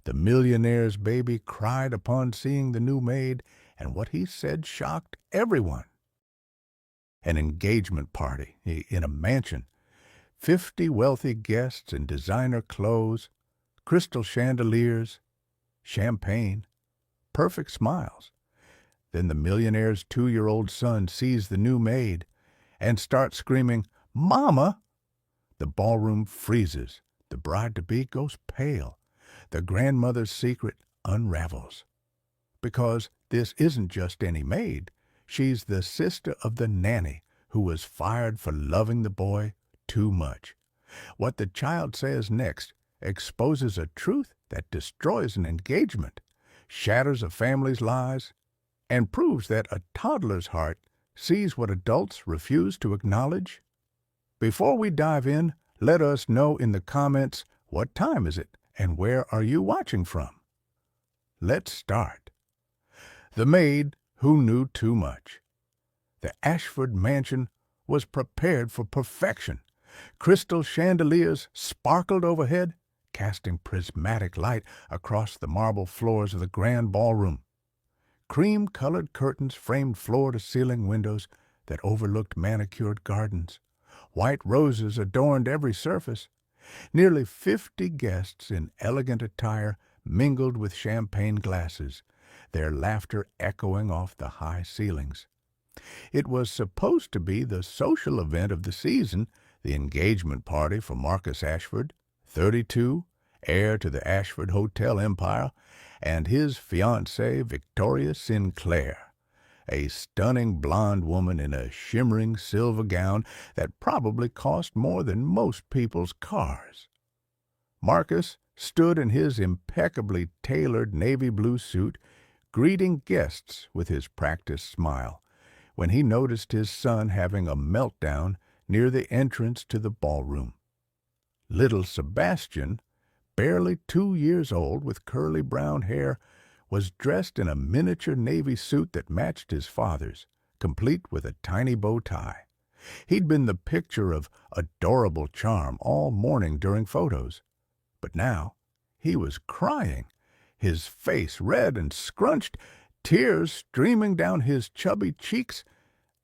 The millionaire's baby cried upon seeing the new maid, and what he said shocked everyone. An engagement party in a mansion, 50 wealthy guests in designer clothes, crystal chandeliers, champagne, perfect smiles. Then the millionaire's 2-year-old son sees the new maid and starts screaming, "Mama!" The ballroom freezes. The bride-to-be goes pale. The grandmother's secret unravels. Because this isn't just any maid. She's the sister of the nanny who was fired for loving the boy too much. What the child says next exposes a truth that destroys an engagement, shatters a family's lives, and proves that a toddler's heart sees what adults refuse to acknowledge. Before we dive in, let us know in the comments what time is it and where are you watching from. Let's start. The maid who knew too much. The Ashford mansion was prepared for perfection. Crystal chandeliers sparkled overhead, casting prismatic light across the marble floors of the grand ballroom. Cream-colored curtains framed floor-to-ceiling windows that overlooked manicured gardens. White roses adorned every surface. Nearly 50 guests in elegant attire mingled with champagne glasses, their laughter echoing off the high ceilings. It was supposed to be the social event of the season, the engagement party for Marcus Ashford, 32, heir to the Ashford Hotel empire, and his fiancée Victoria Sinclair, a stunning blonde woman in a shimmering silver gown that probably cost more than most people's cars. Marcus stood in his impeccably tailored navy blue suit, greeting guests with his practiced smile, when he noticed his son having a meltdown near the entrance to the ballroom. Little Sebastian, barely 2 years old with curly brown hair, was dressed in a miniature navy suit that matched his father's, complete with a tiny bow tie. He'd been the picture of adorable charm all morning during photos. But now he was crying, his face red and scrunched, tears streaming down his chubby cheeks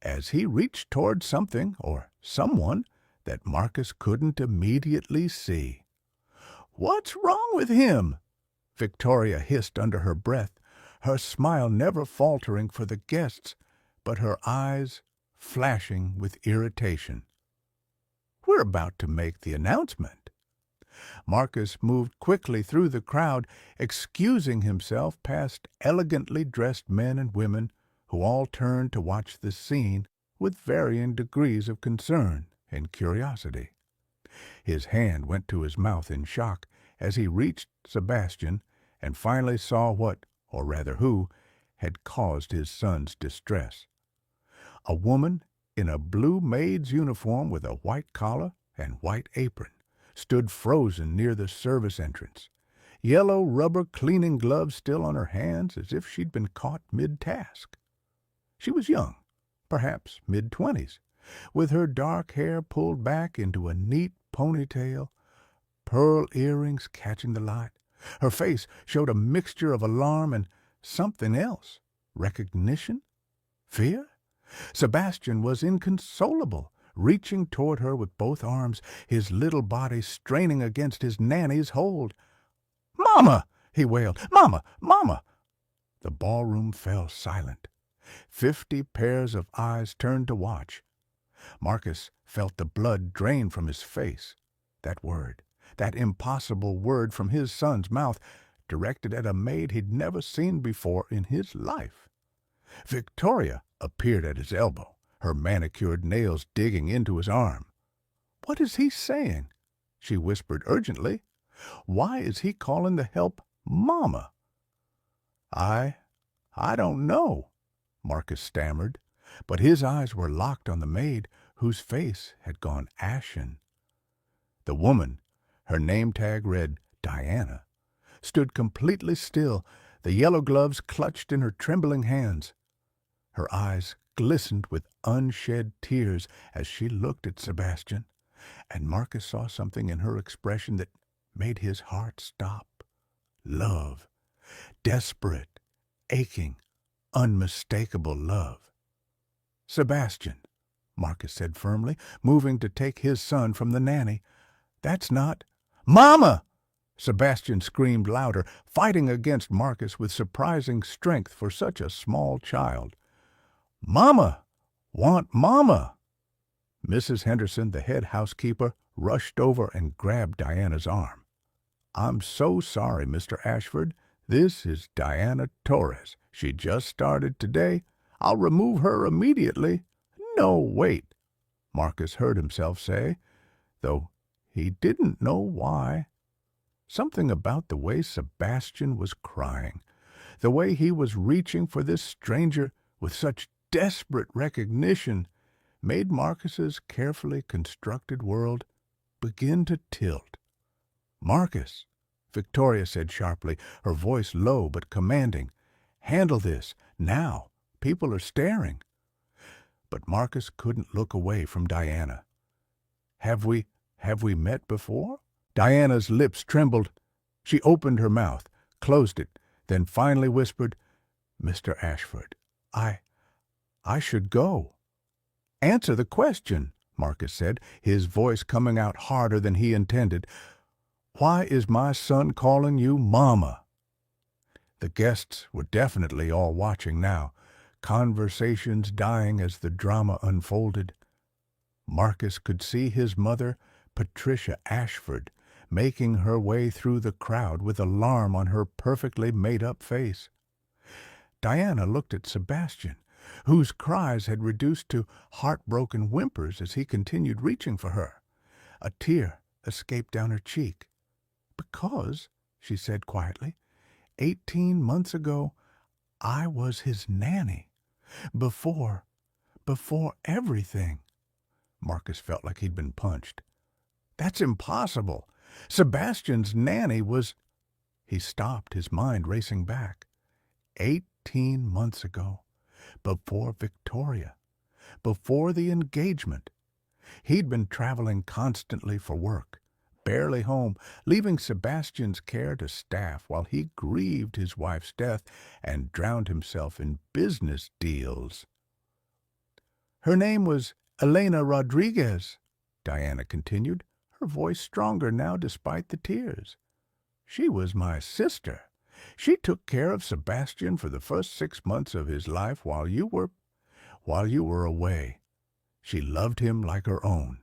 as he reached toward something or someone that Marcus couldn't immediately see. "What's wrong with him?" Victoria hissed under her breath, her smile never faltering for the guests, but her eyes flashing with irritation. "We're about to make the announcement." Marcus moved quickly through the crowd, excusing himself past elegantly dressed men and women who all turned to watch the scene with varying degrees of concern and curiosity. His hand went to his mouth in shock as he reached Sebastian and finally saw what, or rather who, had caused his son's distress. A woman in a blue maid's uniform with a white collar and white apron stood frozen near the service entrance, yellow rubber cleaning gloves still on her hands as if she'd been caught mid-task. She was young, perhaps mid-20s, with her dark hair pulled back into a neat ponytail, pearl earrings catching the light. Her face showed a mixture of alarm and something else. Recognition? Fear? Sebastian was inconsolable, reaching toward her with both arms, his little body straining against his nanny's hold. "Mama!" he wailed. "Mama! Mama!" The ballroom fell silent. 50 pairs of eyes turned to watch. Marcus felt the blood drain from his face. That word, that impossible word from his son's mouth, directed at a maid he'd never seen before in his life. Victoria appeared at his elbow, her manicured nails digging into his arm. "What is he saying?" she whispered urgently. "Why is he calling the help Mama?" I don't know," Marcus stammered, but his eyes were locked on the maid, whose face had gone ashen. The woman, her name tag read Diana, stood completely still, the yellow gloves clutched in her trembling hands. Her eyes glistened with unshed tears as she looked at Sebastian, and Marcus saw something in her expression that made his heart stop, love. Desperate, aching, unmistakable love. "Sebastian," Marcus said firmly, moving to take his son from the nanny. "That's not—" "Mama!" Sebastian screamed louder, fighting against Marcus with surprising strength for such a small child. "Mama! Want Mama!" Mrs. Henderson, the head housekeeper, rushed over and grabbed Diana's arm. "I'm so sorry, Mr. Ashford. This is Diana Torres. She just started today. I'll remove her immediately." "No, wait," Marcus heard himself say, though he didn't know why. Something about the way Sebastian was crying, the way he was reaching for this stranger with such desperate recognition, made Marcus's carefully constructed world begin to tilt. "Marcus," Victoria said sharply, her voice low but commanding. "Handle this, now. People are staring." But Marcus couldn't look away from Diana. Have we met before?" Diana's lips trembled. She opened her mouth, closed it, then finally whispered, "Mr. Ashford, I should go." "Answer the question," Marcus said, his voice coming out harder than he intended. "Why is my son calling you Mama?" The guests were definitely all watching now, conversations dying as the drama unfolded. Marcus could see his mother, Patricia Ashford, making her way through the crowd with alarm on her perfectly made-up face. Diana looked at Sebastian, whose cries had reduced to heartbroken whimpers as he continued reaching for her. A tear escaped down her cheek. "Because," she said quietly, 18 months ago, I was his nanny. Before everything." Marcus felt like he'd been punched. "That's impossible. Sebastian's nanny was—" He stopped, his mind racing back. 18 months ago, before Victoria, before the engagement. He'd been traveling constantly for work, barely home, leaving Sebastian's care to staff while he grieved his wife's death and drowned himself in business deals. "Her name was Elena Rodriguez," Diana continued, her voice stronger now despite the tears. "She was my sister. She took care of Sebastian for the first 6 months of his life while you were away. She loved him like her own."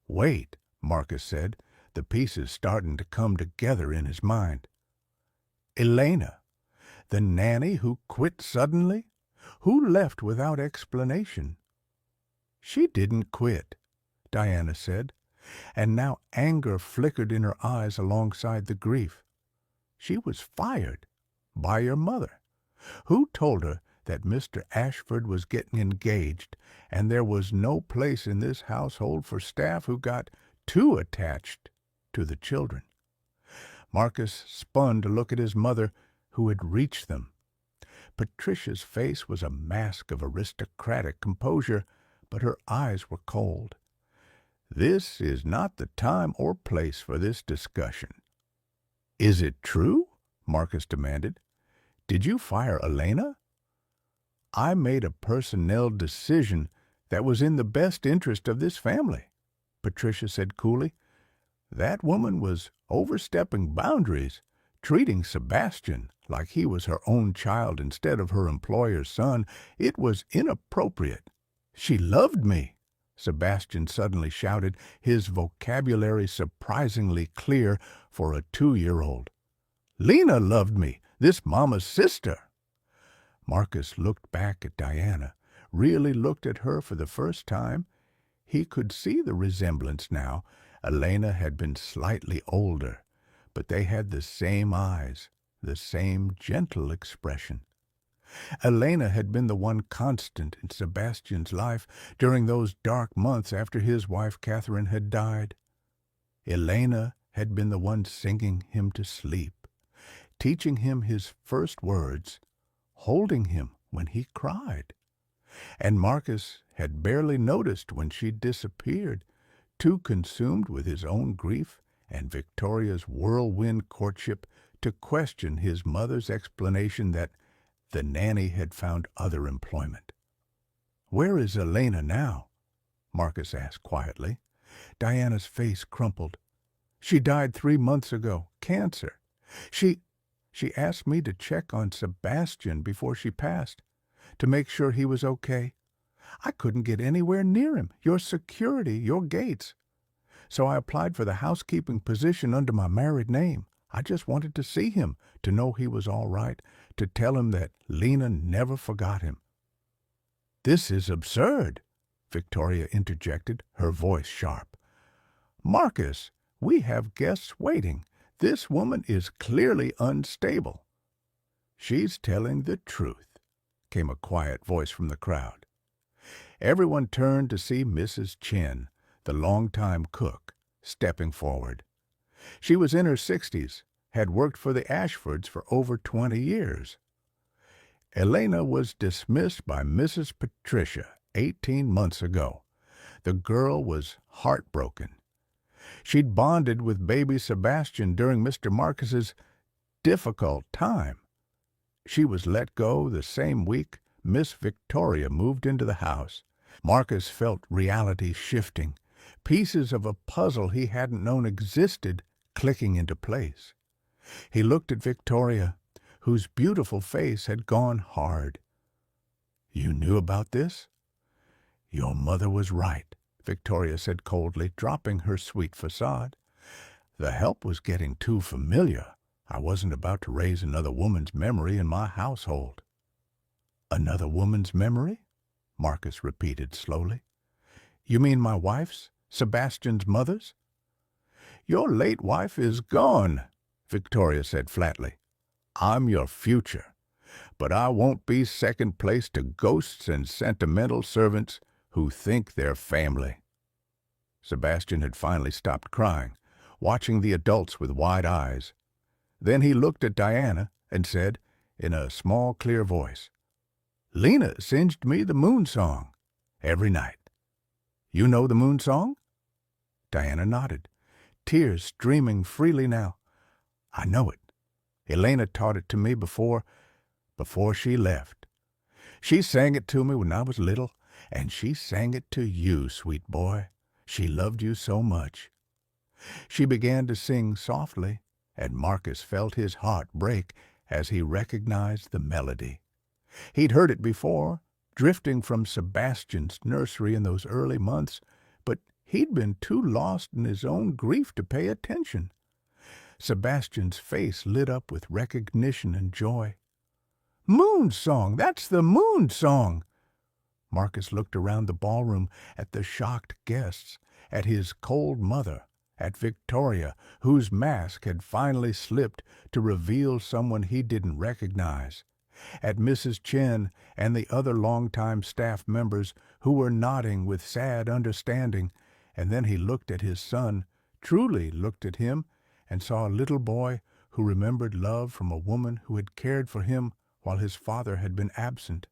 "Wait," Marcus said, the pieces starting to come together in his mind. "Elena, the nanny who quit suddenly, who left without explanation." "She didn't quit," Diana said, and now anger flickered in her eyes alongside the grief. "She was fired by your mother, who told her that Mr. Ashford was getting engaged, and there was no place in this household for staff who got too attached to the children." Marcus spun to look at his mother, who had reached them. Patricia's face was a mask of aristocratic composure, but her eyes were cold. "This is not the time or place for this discussion." "Is it true?" Marcus demanded. "Did you fire Elena?" "I made a personnel decision that was in the best interest of this family," Patricia said coolly. "That woman was overstepping boundaries, treating Sebastian like he was her own child instead of her employer's son. It was inappropriate." "She loved me," Sebastian suddenly shouted, his vocabulary surprisingly clear for a 2-year-old. "Lena loved me, this mama's sister." Marcus looked back at Diana, really looked at her for the first time. He could see the resemblance now. Elena had been slightly older, but they had the same eyes, the same gentle expression. Elena had been the one constant in Sebastian's life during those dark months after his wife Catherine had died. Elena had been the one singing him to sleep, teaching him his first words, holding him when he cried. And Marcus had barely noticed when she disappeared, too consumed with his own grief and Victoria's whirlwind courtship to question his mother's explanation that the nanny had found other employment. "Where is Elena now?" Marcus asked quietly. Diana's face crumpled. "She died 3 months ago. Cancer. She asked me to check on Sebastian before she passed, to make sure he was okay. I couldn't get anywhere near him, your security, your gates. So I applied for the housekeeping position under my married name. I just wanted to see him, to know he was all right, to tell him that Lena never forgot him." "This is absurd," Victoria interjected, her voice sharp. "Marcus, we have guests waiting. This woman is clearly unstable." "She's telling the truth," came a quiet voice from the crowd. Everyone turned to see Mrs. Chen, the longtime cook, stepping forward. She was in her 60s, had worked for the Ashfords for over 20 years. "Elena was dismissed by Mrs. Patricia 18 months ago. The girl was heartbroken. She'd bonded with baby Sebastian during Mr. Marcus's difficult time. She was let go the same week Miss Victoria moved into the house. Marcus felt reality shifting, pieces of a puzzle he hadn't known existed clicking into place. He looked at Victoria, whose beautiful face had gone hard. "You knew about this?" "Your mother was right," Victoria said coldly, dropping her sweet facade. "The help was getting too familiar. I wasn't about to raise another woman's memory in my household." "Another woman's memory?" Marcus repeated slowly. "You mean my wife's, Sebastian's mother's?" "Your late wife is gone," Victoria said flatly. "I'm your future, but I won't be second place to ghosts and sentimental servants who think they're family." Sebastian had finally stopped crying, watching the adults with wide eyes. Then he looked at Diana and said, in a small, clear voice, "Lena singed me the moon song every night. You know the moon song?" Diana nodded, tears streaming freely now. "I know it. Elena taught it to me before she left. She sang it to me when I was little, and she sang it to you, sweet boy. She loved you so much." She began to sing softly, and Marcus felt his heart break as he recognized the melody. He'd heard it before, drifting from Sebastian's nursery in those early months, but he'd been too lost in his own grief to pay attention. Sebastian's face lit up with recognition and joy. "Moon song! That's the moon song!" Marcus looked around the ballroom at the shocked guests, at his cold mother, at Victoria, whose mask had finally slipped to reveal someone he didn't recognize, at Mrs. Chen and the other longtime staff members who were nodding with sad understanding, and then he looked at his son, truly looked at him, and saw a little boy who remembered love from a woman who had cared for him while his father had been absent.